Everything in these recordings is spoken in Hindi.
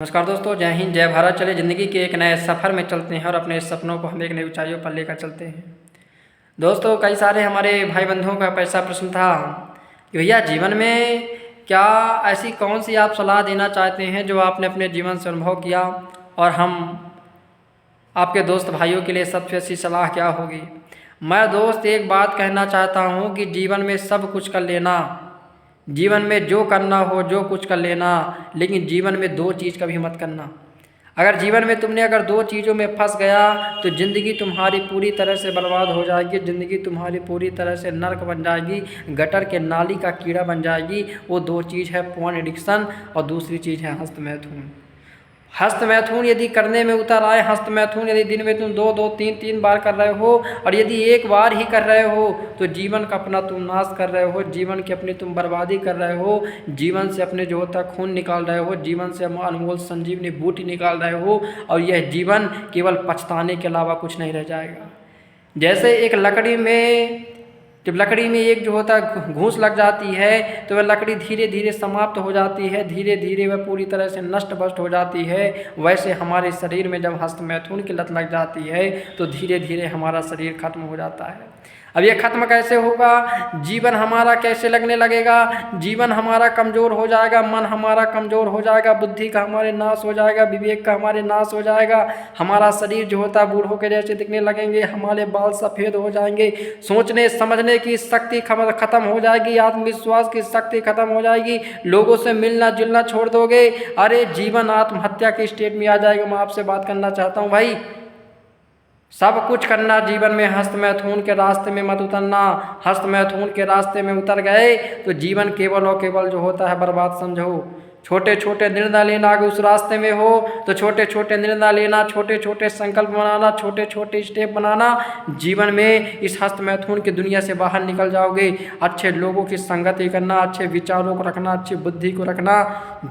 नमस्कार दोस्तों, जय हिंद जय भारत। चलिए ज़िंदगी के एक नए सफ़र में चलते हैं और अपने सपनों को हम एक नई ऊंचाइयों पर लेकर चलते हैं। दोस्तों, कई सारे हमारे भाई बंधुओं का पैसा प्रश्न था कि भैया जीवन में क्या ऐसी कौन सी आप सलाह देना चाहते हैं जो आपने अपने जीवन से अनुभव किया, और हम आपके दोस्त भाइयों के लिए सबसे अच्छी सलाह क्या होगी। मैं दोस्त एक बात कहना चाहता हूँ कि जीवन में सब कुछ कर लेना, जीवन में जो करना हो जो कुछ कर लेना, लेकिन जीवन में दो चीज़ कभी मत करना। अगर जीवन में तुमने अगर दो चीज़ों में फंस गया तो ज़िंदगी तुम्हारी पूरी तरह से बर्बाद हो जाएगी, ज़िंदगी तुम्हारी पूरी तरह से नर्क बन जाएगी, गटर के नाली का कीड़ा बन जाएगी। वो दो चीज़ है पोर्न एडिक्शन और दूसरी चीज़ है हस्त मैथुन। हस्त मैथुन यदि करने में उतर आए, हस्त मैथुन यदि दिन में तुम दो तीन बार कर रहे हो, और यदि एक बार ही कर रहे हो तो जीवन का अपना तुम नाश कर रहे हो, जीवन की अपनी तुम बर्बादी कर रहे हो, जीवन से अपने जो होता खून निकाल रहे हो, जीवन से अनमोल संजीवनी बूटी निकाल रहे हो, और यह जीवन केवल पछताने के अलावा कुछ नहीं रह जाएगा। जैसे एक लकड़ी में, जब लकड़ी में एक जो होता है घूस लग जाती है तो वह लकड़ी धीरे धीरे समाप्त हो जाती है, धीरे धीरे वह पूरी तरह से नष्ट भ्रष्ट हो जाती है। वैसे हमारे शरीर में जब हस्त मैथुन की लत लग जाती है तो धीरे धीरे हमारा शरीर खत्म हो जाता है। अब ये खत्म कैसे होगा, जीवन हमारा कैसे लगने लगेगा, जीवन हमारा कमज़ोर हो जाएगा, मन हमारा कमज़ोर हो जाएगा, बुद्धि का हमारे नाश हो जाएगा, विवेक का हमारे नाश हो जाएगा, हमारा शरीर जो होता है बूढ़ों के जैसे दिखने लगेंगे, हमारे बाल सफ़ेद हो जाएंगे, सोचने समझने की शक्ति खत्म हो जाएगी, आत्मविश्वास की शक्ति खत्म हो जाएगी, लोगों से मिलना जुलना छोड़ दोगे। अरे जीवन आत्महत्या के स्टेट में आ जाएगा। मैं आपसे बात करना चाहता हूँ भाई, सब कुछ करना जीवन में, हस्त मैथुन के रास्ते में मत उतरना। हस्त मैथुन के रास्ते में उतर गए तो जीवन केवल और केवल जो होता है बर्बाद समझो। छोटे छोटे निर्णय लेना, अगर उस रास्ते में हो तो छोटे छोटे निर्णय लेना, छोटे छोटे संकल्प बनाना, छोटे छोटे स्टेप बनाना। जीवन में इस हस्त मैथुन की दुनिया से बाहर निकल जाओगे। अच्छे लोगों की संगति करना, अच्छे विचारों को रखना, अच्छी बुद्धि को रखना,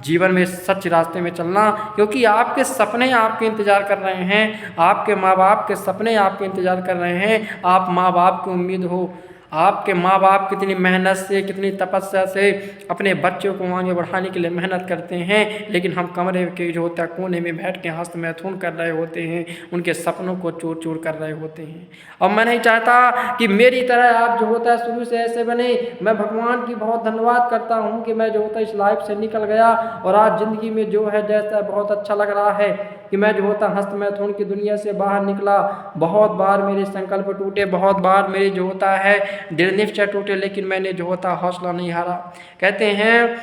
जीवन में सच रास्ते में चलना, क्योंकि आपके सपने आपके इंतज़ार कर रहे हैं, आपके माँ बाप के सपने आपके इंतज़ार कर रहे हैं। आप माँ बाप की उम्मीद हो, आपके माँ बाप कितनी मेहनत से, कितनी तपस्या से अपने बच्चों को आगे बढ़ाने के लिए मेहनत करते हैं, लेकिन हम कमरे के जो होता है कोने में बैठ के हस्त मैथुन कर रहे होते हैं, उनके सपनों को चूर चूर कर रहे होते हैं। और मैं नहीं चाहता कि मेरी तरह आप जो होता है शुरू से ऐसे बने। मैं भगवान की बहुत धन्यवाद करता हूँ कि मैं जो होता है इस लाइफ से निकल गया, और आज ज़िंदगी में जो है जैसा बहुत अच्छा लग रहा है कि मैं जो होता हस्त मैथुन की दुनिया से बाहर निकला। बहुत बार मेरे संकल्प टूटे, बहुत बार मेरे जो होता है दृढ़ निश्चय टूटे, लेकिन मैंने जो होता हौसला नहीं हारा। कहते हैं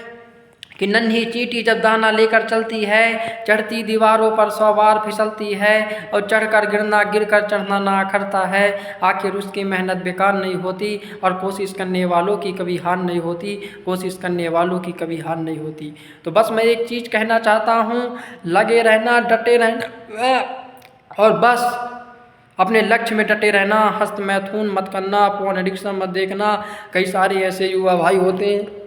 कि नन्ही चींटी जब दाना लेकर चलती है, चढ़ती दीवारों पर 100 बार फिसलती है, और चढ़कर गिरना गिरकर चढ़ना ना अखरता है। आखिर उसकी मेहनत बेकार नहीं होती, और कोशिश करने वालों की कभी हार नहीं होती, कोशिश करने वालों की कभी हार नहीं होती। तो बस मैं एक चीज़ कहना चाहता हूँ, लगे रहना, डटे रहना, और बस अपने लक्ष्य में डटे रहना। हस्त मैथुन मत करना, पोर्न एडिक्शन मत देखना। कई सारे ऐसे युवा भाई होते हैं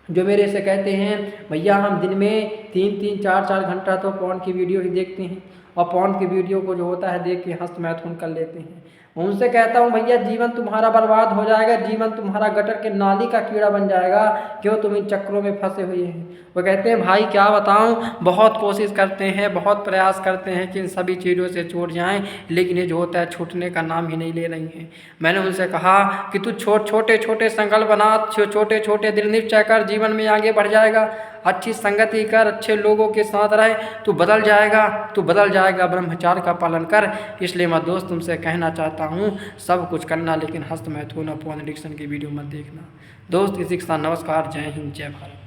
जो मेरे से कहते हैं भैया हम दिन में 3-3 4-4 घंटा तो पोर्न की वीडियो ही देखते हैं, और पोर्न की वीडियो को जो होता है देख के हस्त मैथुन कर लेते हैं। उनसे कहता हूँ भैया जीवन तुम्हारा बर्बाद हो जाएगा, जीवन तुम्हारा गटर के नाली का कीड़ा बन जाएगा। क्यों तुम इन चक्रों में फंसे हुए हैं। वो कहते हैं भाई क्या बताऊँ, बहुत कोशिश करते हैं, बहुत प्रयास करते हैं कि इन सभी चीज़ों से छूट जाएं, लेकिन ये जो होता है छूटने का नाम ही नहीं ले रही हैं। मैंने उनसे कहा कि तू छोटे छोटे संकल्प बना, छोटे छोटे दृढ़ निश्चय कर, जीवन में आगे बढ़ जाएगा। अच्छी संगति कर, अच्छे लोगों के साथ रहे, तू बदल जाएगा, तू बदल जाएगा। ब्रह्मचार्य का पालन कर। इसलिए मैं दोस्त तुमसे कहना चाहता हूँ, सब कुछ करना, लेकिन हस्त मैथुन और पोर्न एडिक्शन की वीडियो मत देखना। दोस्त इसी के साथ नमस्कार, जय हिंद जय भारत।